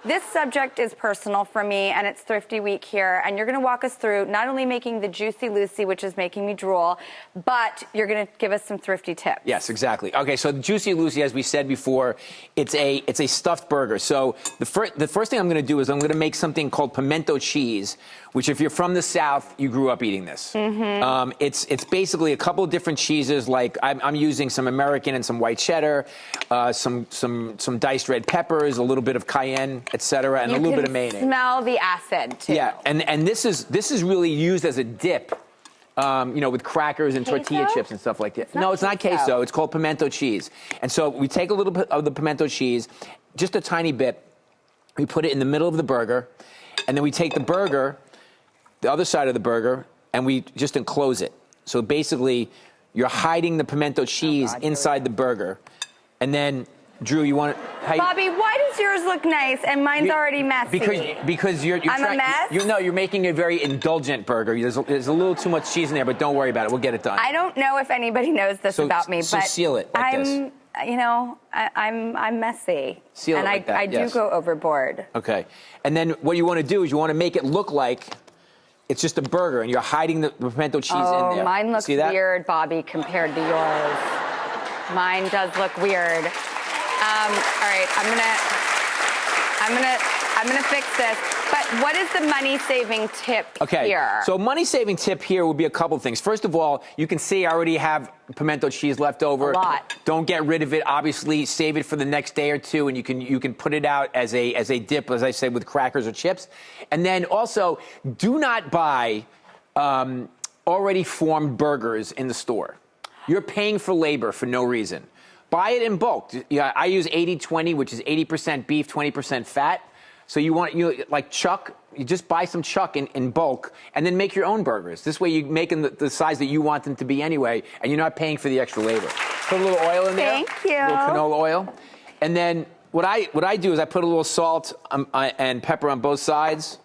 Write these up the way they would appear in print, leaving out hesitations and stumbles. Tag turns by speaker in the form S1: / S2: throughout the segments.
S1: This subject is personal for me, and it's Thrifty Week here, and you're going to walk us through not only making the Juicy Lucy, which is making me drool, but you're going to give us some thrifty tips.
S2: Yes, exactly. Okay, so the Juicy Lucy, as we said before, it's a stuffed burger. So the first thing I'm going to do is I'm going to make something called pimento cheese, which if you're from the South, you grew up eating this. Mm-hmm. It's basically a couple of different cheeses. Like I'm using some American and some white cheddar, some diced red peppers, a little bit of cayenne, etc., and a little bit of mayonnaise.
S1: Smell the acid too.
S2: Yeah, and this is really used as a dip, with crackers and tortilla chips and stuff like that. No, it's not queso. It's called pimento cheese. And so we take a little bit of the pimento cheese, just a tiny bit. We put it in the middle of the burger, and then we take the burger, the other side of the burger, and we just enclose it. So basically, you're hiding the pimento cheese inside the burger, and then. Drew, you want to...
S1: Bobby, why does yours look nice and mine's already messy?
S2: Because you're
S1: I'm a mess?
S2: You're making a very indulgent burger. There's a little too much cheese in there, but don't worry about it. We'll get it done.
S1: I don't know if anybody knows this about me,
S2: so
S1: but
S2: seal it like this.
S1: I'm messy.
S2: Seal it like that,
S1: I do go overboard.
S2: Okay. And then what you want to do is you want to make it look like it's just a burger, and you're hiding the pimento cheese in there.
S1: Oh, mine looks weird, Bobby, compared to yours. Mine does look weird. All right, I'm gonna fix this. But what is the money-saving tip here?
S2: So money-saving tip here would be a couple things. First of all, you can see I already have pimento cheese left over.
S1: A lot.
S2: Don't get rid of it. Obviously, save it for the next day or two, and you can put it out as a dip, as I said, with crackers or chips. And then also, do not buy already formed burgers in the store. You're paying for labor for no reason. Buy it in bulk. Yeah, I use 80-20, which is 80% beef, 20% fat. So like chuck, you just buy some chuck in bulk and then make your own burgers. This way you make them the size that you want them to be anyway, and you're not paying for the extra labor. Put a little oil in there.
S1: Thank you.
S2: A little canola oil. And then what I do is I put a little salt and pepper on both sides.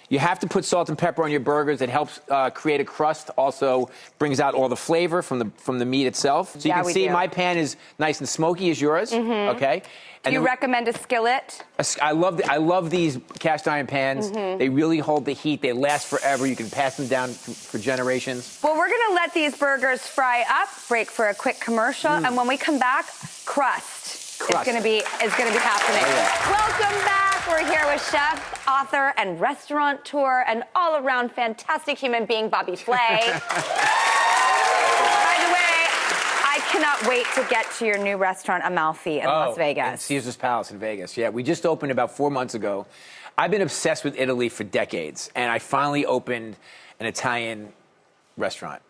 S2: You have to put salt and pepper on your burgers. It helps create a crust. Also brings out all the flavor from the meat itself. So you can see my pan is nice and smoky as yours. Mm-hmm. Okay.
S1: Do you recommend a skillet?
S2: I love these cast iron pans. Mm-hmm. They really hold the heat. They last forever. You can pass them down for generations.
S1: Well, we're gonna let these burgers fry up. Break for a quick commercial, and when we come back, crust. is gonna be happening.
S2: Oh, yeah.
S1: Welcome back. We're here with chef, author, and restaurateur, and all-around fantastic human being, Bobby Flay. By the way, I cannot wait to get to your new restaurant, Amalfi, in Las Vegas.
S2: In Caesar's Palace in Vegas. Yeah, we just opened about 4 months ago. I've been obsessed with Italy for decades, and I finally opened an Italian restaurant.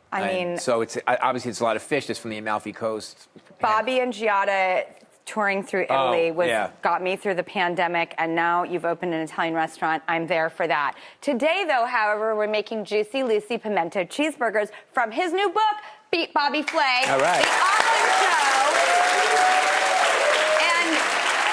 S2: So obviously it's a lot of fish. It's from the Amalfi Coast.
S1: Bobby and Giada touring through Italy got me through the pandemic, and now you've opened an Italian restaurant. I'm there for that. Today, though, however, we're making Juicy Lucy pimento cheeseburgers from his new book, Beat Bobby Flay.
S2: All right.
S1: The Awesome Show. And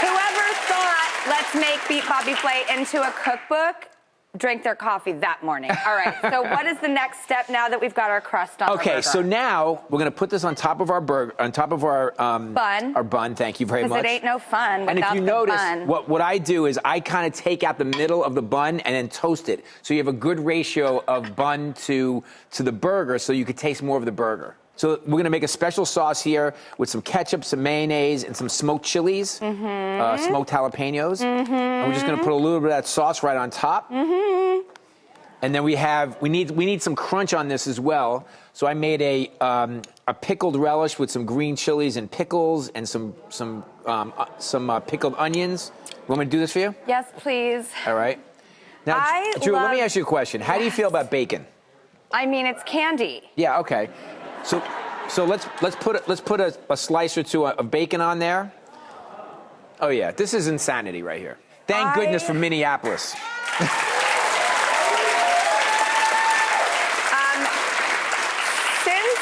S1: whoever thought, let's make Beat Bobby Flay into a cookbook, drank their coffee that morning. All right, so what is the next step now that we've got our crust on our burger?
S2: Okay, so now we're going to put this on top of our burger, on top of our
S1: bun.
S2: Our bun, thank you very much.
S1: Because it ain't no fun without the bun.
S2: And if you notice, what I do is I kind of take out the middle of the bun and then toast it. So you have a good ratio of bun to the burger, so you can taste more of the burger. So we're going to make a special sauce here with some ketchup, some mayonnaise, and some smoked chilies, smoked jalapenos. And we're just going to put a little bit of that sauce right on top. And then we need some crunch on this as well. So I made a pickled relish with some green chilies and pickles and some pickled onions. You want me to do this for you?
S1: Yes, please.
S2: All right. Now, Drew, let me ask you a question. How do you feel about bacon?
S1: I mean, it's candy.
S2: Yeah. Okay. So let's put a slice or two of bacon on there. Oh yeah, this is insanity right here. Thank goodness for Minneapolis.
S1: Since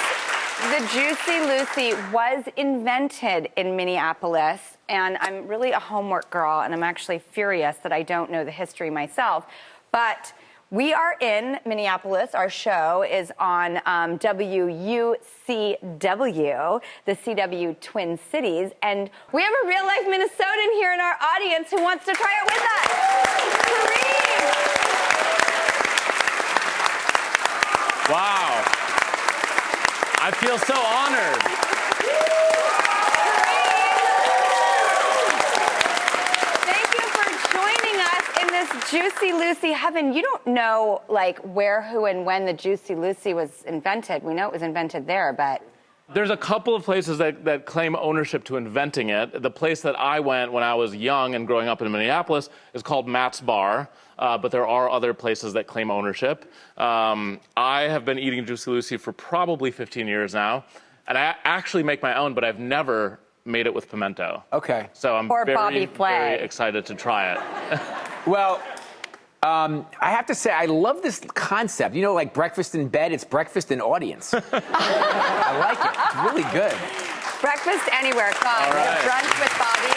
S1: the Juicy Lucy was invented in Minneapolis, and I'm really a homework girl, and I'm actually furious that I don't know the history myself, but we are in Minneapolis. Our show is on WUCW, the CW Twin Cities, and we have a real-life Minnesotan here in our audience who wants to try it with us.
S3: feel so honored.
S1: Thank you for joining us in this Juicy Lucy heaven. You don't know, like, where, who, and when the Juicy Lucy was invented. We know it was invented there, but...
S3: There's a couple of places that claim ownership to inventing it. The place that I went when I was young and growing up in Minneapolis is called Matt's Bar, but there are other places that claim ownership. I have been eating Juicy Lucy for probably 15 years now, and I actually make my own, but I've never made it with pimento.
S2: Okay.
S3: So I'm
S1: Or Bobby
S3: very,
S1: Flay.
S3: very excited to try it.
S2: Well, I have to say, I love this concept. You know, like breakfast in bed, it's breakfast in audience. I like it. It's really good.
S1: Breakfast anywhere. Come on.
S3: All right.
S1: Brunch with Bobby.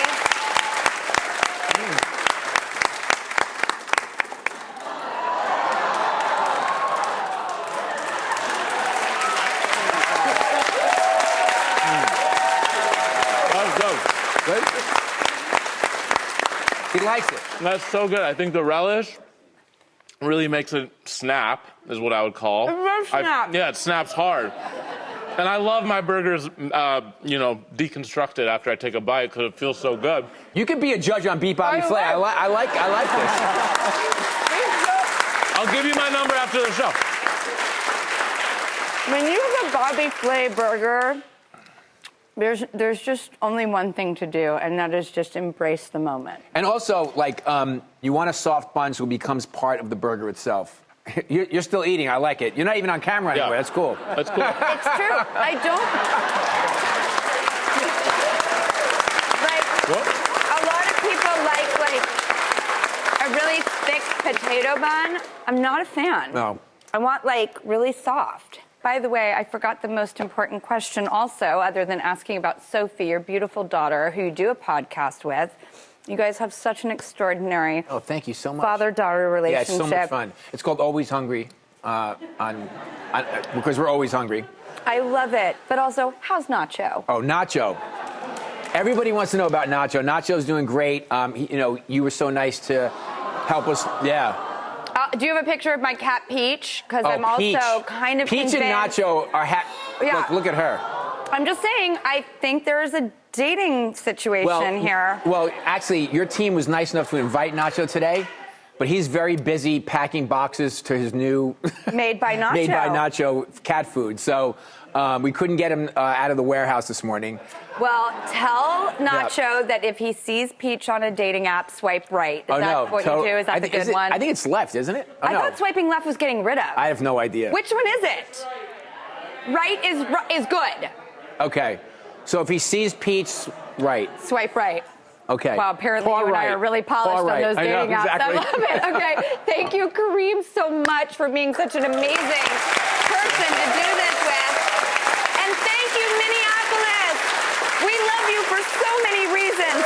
S3: Good.
S2: He likes it.
S3: That's so good. I think the relish really makes it snap, is what I would call.
S1: It does snap.
S3: Yeah, it snaps hard. And I love my burgers, deconstructed after I take a bite because it feels so good.
S2: You could be a judge on Beat Bobby Flay. I like this.
S3: I'll give you my number after the show.
S1: When you have a Bobby Flay burger, there's just only one thing to do, and that is just embrace the moment.
S2: And also, like, you want a soft bun so it becomes part of the burger itself. You're still eating. I like it. You're not even on camera anyway.
S3: Yeah.
S2: That's cool.
S3: That's cool.
S1: It's true. I don't. Like, a lot of people like a really thick potato bun. I'm not a fan.
S2: No.
S1: I want, like, really soft. By the way, I forgot the most important question also, other than asking about Sophie, your beautiful daughter, who you do a podcast with. You guys have such an extraordinary
S2: Oh, thank you so much.
S1: father-daughter
S2: Yeah,
S1: relationship.
S2: it's so much fun. It's called Always Hungry, because we're always hungry.
S1: I love it. But also, how's Nacho?
S2: Oh, Nacho. Everybody wants to know about Nacho. Nacho's doing great. You were so nice to help us. Yeah.
S1: Do you have a picture of my cat Peach? Because I'm
S2: Peach.
S1: also kind of
S2: Peach
S1: convinced.
S2: and Nacho are
S1: Yeah.
S2: Look at her.
S1: I'm just saying, I think there is a dating situation here.
S2: Well, actually, your team was nice enough to invite Nacho today, but he's very busy packing boxes to his new
S1: Made by Nacho.
S2: Made by Nacho cat food. So we couldn't get him out of the warehouse this morning.
S1: Well, tell Nacho that if he sees Peach on a dating app, swipe right. Is that what you do? Is that the good one?
S2: I think it's left, isn't it? Oh,
S1: I
S2: no.
S1: thought swiping left was getting rid of.
S2: I have no idea.
S1: Which one is it? Right is good.
S2: Okay. So if he sees Peach, right.
S1: Swipe right.
S2: Okay.
S1: Wow, apparently
S2: Paw
S1: you and
S2: right.
S1: I are really polished
S2: Paw
S1: on
S2: right.
S1: those
S2: I know,
S1: dating apps.
S2: exactly.
S1: I love it. Okay. Thank you, Kareem, so much for being such an amazing person to do this with. And thank you, Minneapolis. We love you for so many reasons.